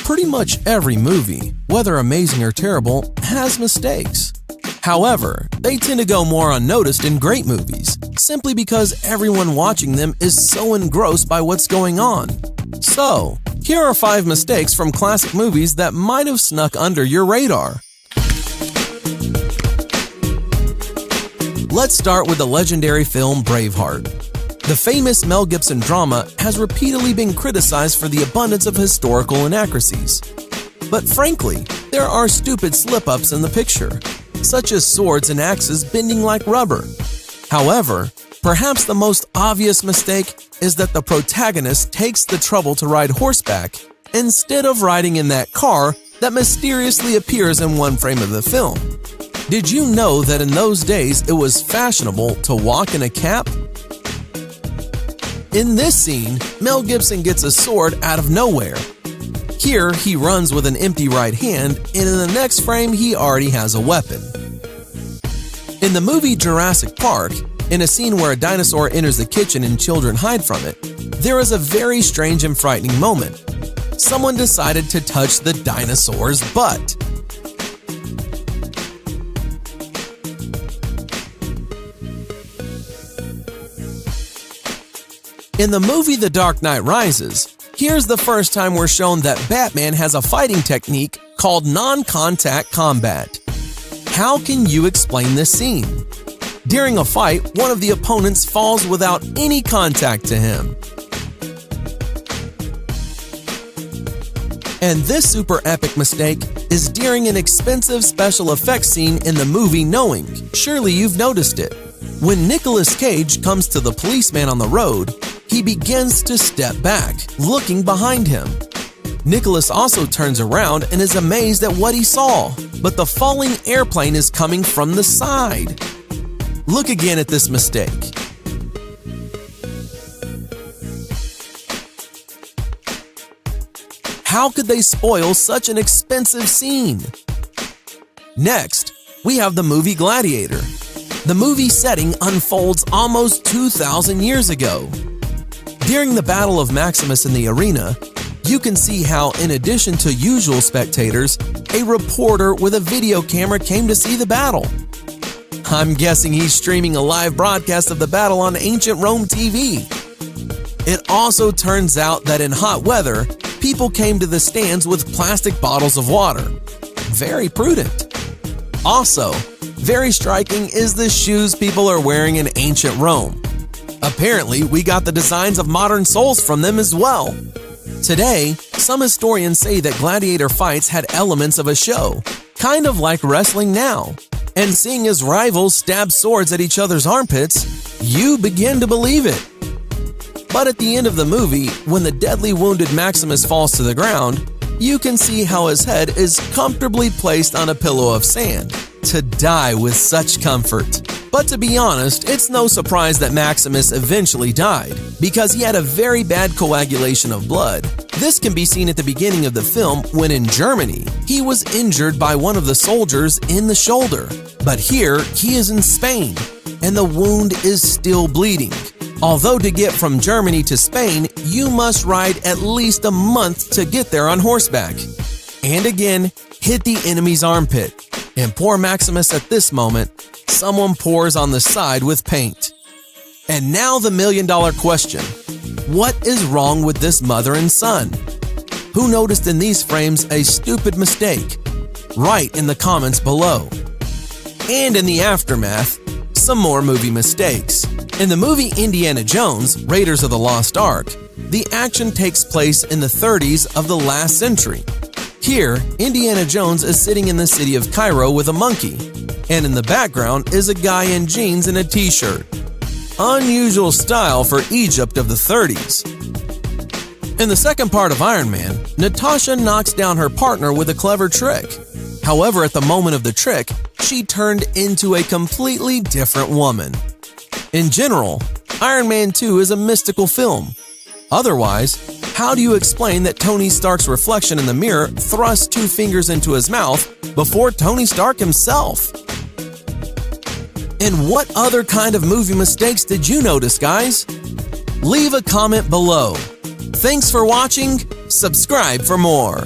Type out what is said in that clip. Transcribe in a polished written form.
Pretty much every movie, whether amazing or terrible, has mistakes. However, they tend to go more unnoticed in great movies, simply because everyone watching them is so engrossed by what's going on. So, here are 5 mistakes from classic movies that might have snuck under your radar. Let's start with the legendary film Braveheart. The famous Mel Gibson drama has repeatedly been criticized for the abundance of historical inaccuracies. But frankly, there are stupid slip-ups in the picture, such as swords and axes bending like rubber. However, perhaps the most obvious mistake is that the protagonist takes the trouble to ride horseback instead of riding in that car that mysteriously appears in one frame of the film. Did you know that in those days it was fashionable to walk in a cap? In this scene, Mel Gibson gets a sword out of nowhere. Here, he runs with an empty right hand, and in the next frame, he already has a weapon. In the movie Jurassic Park, in a scene where a dinosaur enters the kitchen and children hide from it, there is a very strange and frightening moment. Someone decided to touch the dinosaur's butt. In the movie The Dark Knight Rises, here's the first time we're shown that Batman has a fighting technique called non-contact combat. How can you explain this scene? During a fight, one of the opponents falls without any contact to him. And this super epic mistake is during an expensive special effects scene in the movie Knowing. Surely you've noticed it. When Nicolas Cage comes to the policeman on the road, he begins to step back, looking behind him. Nicholas also turns around and is amazed at what he saw, but the falling airplane is coming from the side. Look again at this mistake. How could they spoil such an expensive scene? Next, we have the movie Gladiator. The movie setting unfolds almost 2,000 years ago. During the Battle of Maximus in the arena, you can see how, in addition to usual spectators, a reporter with a video camera came to see the battle. I'm guessing he's streaming a live broadcast of the battle on Ancient Rome TV. It also turns out that in hot weather, people came to the stands with plastic bottles of water. Very prudent. Also, very striking is the shoes people are wearing in Ancient Rome. Apparently, we got the designs of modern soles from them as well. Today, some historians say that gladiator fights had elements of a show, kind of like wrestling now. And seeing as rivals stab swords at each other's armpits, you begin to believe it. But at the end of the movie, when the deadly wounded Maximus falls to the ground, you can see how his head is comfortably placed on a pillow of sand, to die with such comfort. But to be honest, it's no surprise that Maximus eventually died, because he had a very bad coagulation of blood. This can be seen at the beginning of the film when in Germany, he was injured by one of the soldiers in the shoulder. But here, he is in Spain, and the wound is still bleeding. Although to get from Germany to Spain, you must ride at least a month to get there on horseback. And again, hit the enemy's armpit. And poor Maximus at this moment, someone pours on the side with paint. And now the million-dollar question. What is wrong with this mother and son? Who noticed in these frames a stupid mistake? Write in the comments below. And in the aftermath, some more movie mistakes. In the movie Indiana Jones, Raiders of the Lost Ark, the action takes place in the 30s of the last century. Here, Indiana Jones is sitting in the city of Cairo with a monkey, and in the background is a guy in jeans and a t-shirt. Unusual style for Egypt of the 30s. In the second part of Iron Man, Natasha knocks down her partner with a clever trick. However, at the moment of the trick, she turned into a completely different woman. In general, Iron Man 2 is a mystical film. Otherwise, how do you explain that Tony Stark's reflection in the mirror thrusts 2 fingers into his mouth before Tony Stark himself? And what other kind of movie mistakes did you notice, guys? Leave a comment below. Thanks for watching. Subscribe for more.